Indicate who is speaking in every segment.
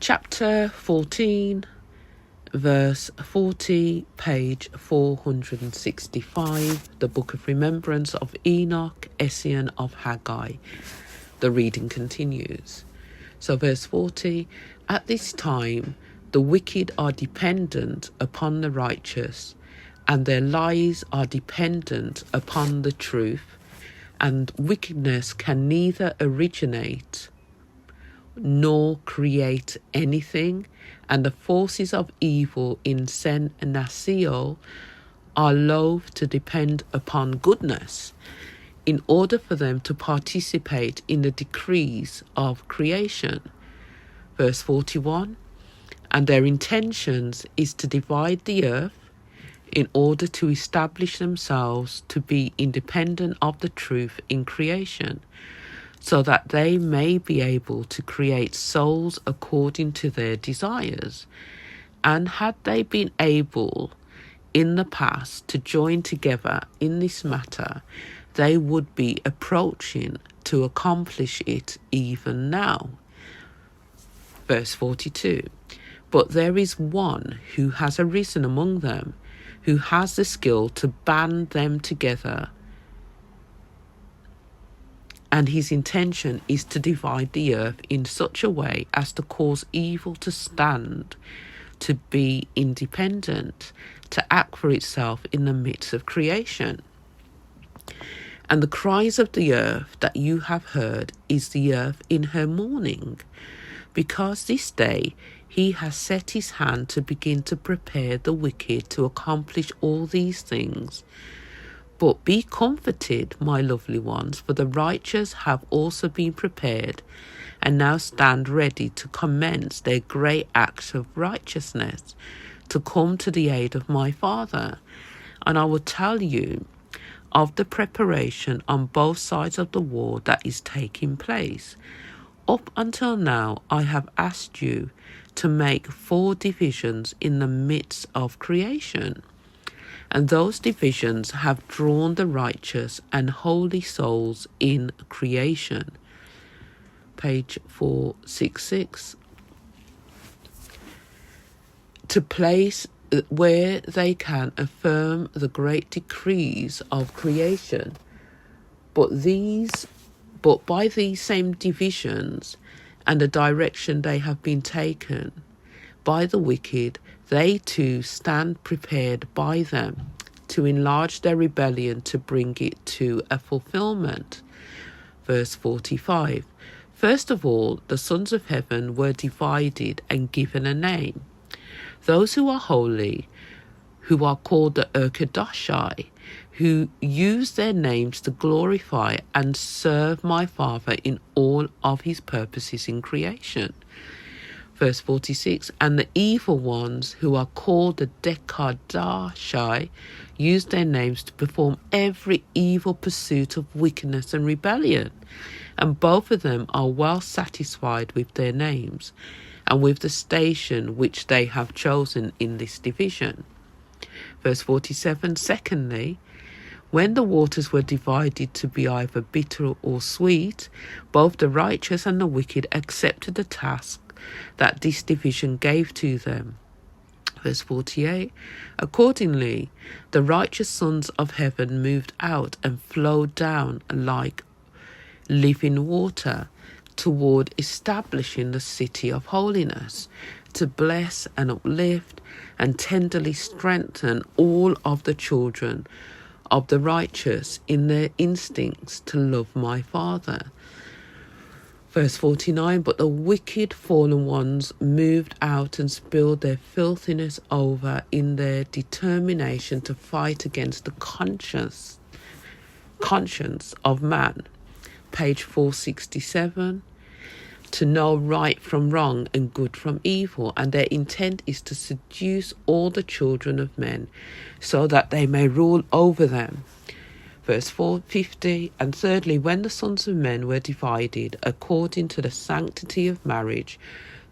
Speaker 1: Chapter 14, verse 40, page 465, the Book of Remembrance of Enoch, Essene of Hagi. The reading continues. So verse 40, at this time the wicked are dependent upon the righteous, and their lies are dependent upon the truth, and wickedness can neither originate nor create anything, and the forces of evil in sen nasio are loath to depend upon goodness in order for them to participate in the decrees of creation. Verse 41, and their intentions is to divide the earth in order to establish themselves to be independent of the truth in creation, so that they may be able to create souls according to their desires. And had they been able in the past to join together in this matter, they would be approaching to accomplish it even now. Verse 42, but there is one who has arisen among them, who has the skill to band them together, and his intention is to divide the earth in such a way as to cause evil to stand, to be independent, to act for itself in the midst of creation. And the cries of the earth that you have heard is the earth in her mourning, because this day he has set his hand to begin to prepare the wicked to accomplish all these things. But be comforted, my lovely ones, for the righteous have also been prepared, and now stand ready to commence their great acts of righteousness, to come to the aid of my Father. And I will tell you of the preparation on both sides of the war that is taking place. Up until now, I have asked you to make 4 divisions in the midst of creation. And those divisions have drawn the righteous and holy souls in creation. Page 466. To place where they can affirm the great decrees of creation. But by these same divisions and the direction they have been taken by the wicked, they too stand prepared by them to enlarge their rebellion, to bring it to a fulfillment. Verse 45. First of all, the sons of heaven were divided and given a name. Those who are holy, who are called the Urkadoshai, who use their names to glorify and serve my Father in all of his purposes in creation. Verse 46, and the evil ones who are called the Dekadashai use their names to perform every evil pursuit of wickedness and rebellion. And both of them are well satisfied with their names and with the station which they have chosen in this division. Verse 47, secondly, when the waters were divided to be either bitter or sweet, both the righteous and the wicked accepted the task that this division gave to them. Verse 48, accordingly, the righteous sons of heaven moved out and flowed down like living water toward establishing the city of holiness, to bless and uplift and tenderly strengthen all of the children of the righteous in their instincts to love my Father. Verse 49, but the wicked fallen ones moved out and spilled their filthiness over in their determination to fight against the conscience of man. Page 467, to know right from wrong and good from evil, and their intent is to seduce all the children of men so that they may rule over them. Verse 450, and thirdly, when the sons of men were divided according to the sanctity of marriage,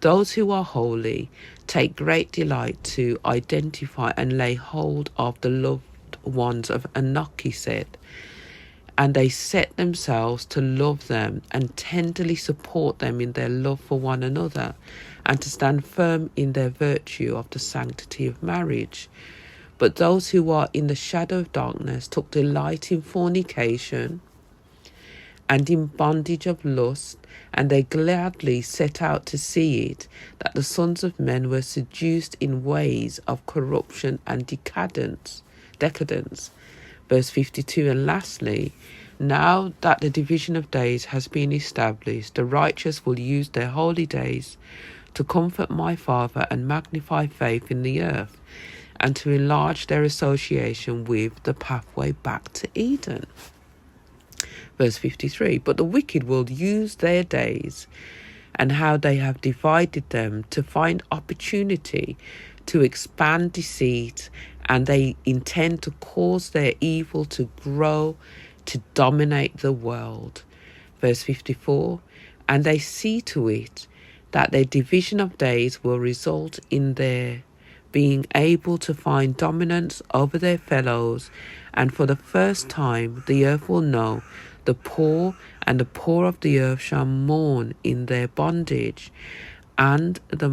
Speaker 1: those who are holy take great delight to identify and lay hold of the loved ones of Enoch, he said, and they set themselves to love them and tenderly support them in their love for one another, and to stand firm in their virtue of the sanctity of marriage. But those who are in the shadow of darkness took delight in fornication and in bondage of lust, and they gladly set out to see it, that the sons of men were seduced in ways of corruption and decadence. Verse 52, and lastly, now that the division of days has been established, the righteous will use their holy days to comfort my Father and magnify faith in the earth, and to enlarge their association with the pathway back to Eden. Verse 53, but the wicked will use their days and how they have divided them to find opportunity to expand deceit, and they intend to cause their evil to grow, to dominate the world. Verse 54, and they see to it that their division of days will result in their being able to find dominance over their fellows, and for the first time the earth will know the poor, and the poor of the earth shall mourn in their bondage. And the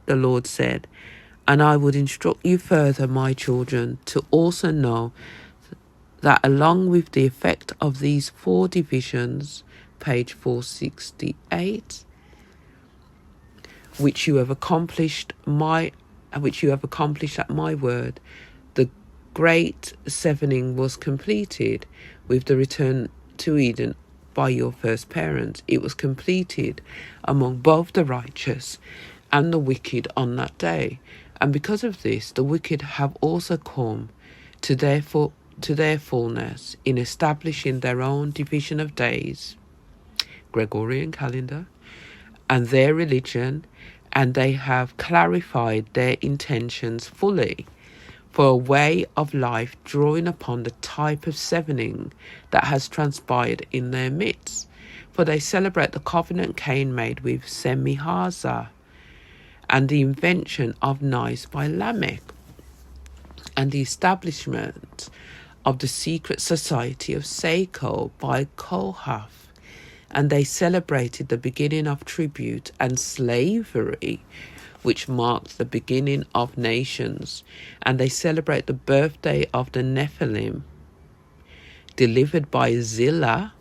Speaker 1: Lord said, and I would instruct you further, my children, to also know that along with the effect of these 4 divisions, page 468, which you have accomplished at my word, the great sevening was completed with the return to Eden by your first parents. It was completed among both the righteous and the wicked on that day. And because of this, the wicked have also come to their fullness in establishing their own division of days, Gregorian calendar, and their religion, and they have clarified their intentions fully for a way of life drawing upon the type of sevening that has transpired in their midst. For they celebrate the covenant Cain made with Semihaza, and the invention of Nice by Lamech, and the establishment of the secret society of Seiko by Kohath. And they celebrated the beginning of tribute and slavery, which marked the beginning of nations. And they celebrate the birthday of the Nephilim, delivered by Zillah.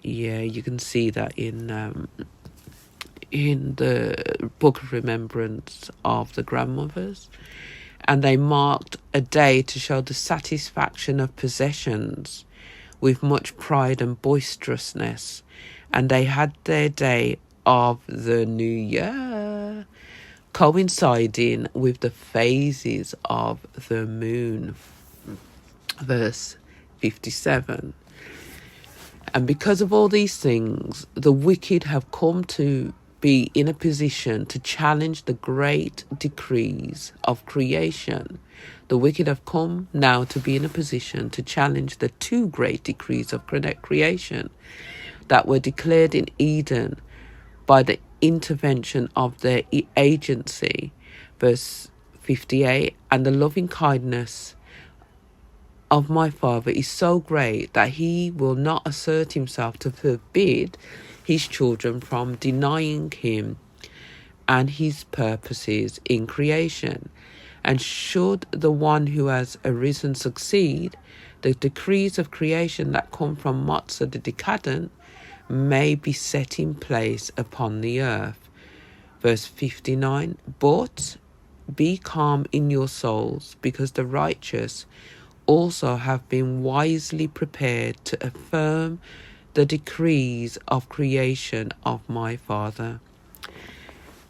Speaker 1: Yeah, you can see that in the Book of Remembrance of the grandmothers. And they marked a day to show the satisfaction of possessions with much pride and boisterousness. And they had their day of the new year coinciding with the phases of the moon. Verse 57. And because of all these things, the wicked have come to be in a position to challenge the great decrees of creation. The wicked have come now to be in a position to challenge the 2 great decrees of creation that were declared in Eden by the intervention of their agency. Verse 58, and the loving kindness of my Father is so great that he will not assert himself to forbid his children from denying him and his purposes in creation. And should the one who has arisen succeed, the decrees of creation that come from Motza the decadent may be set in place upon the earth. Verse 59, but be calm in your souls, because the righteous also have been wisely prepared to affirm the decrees of creation of my Father.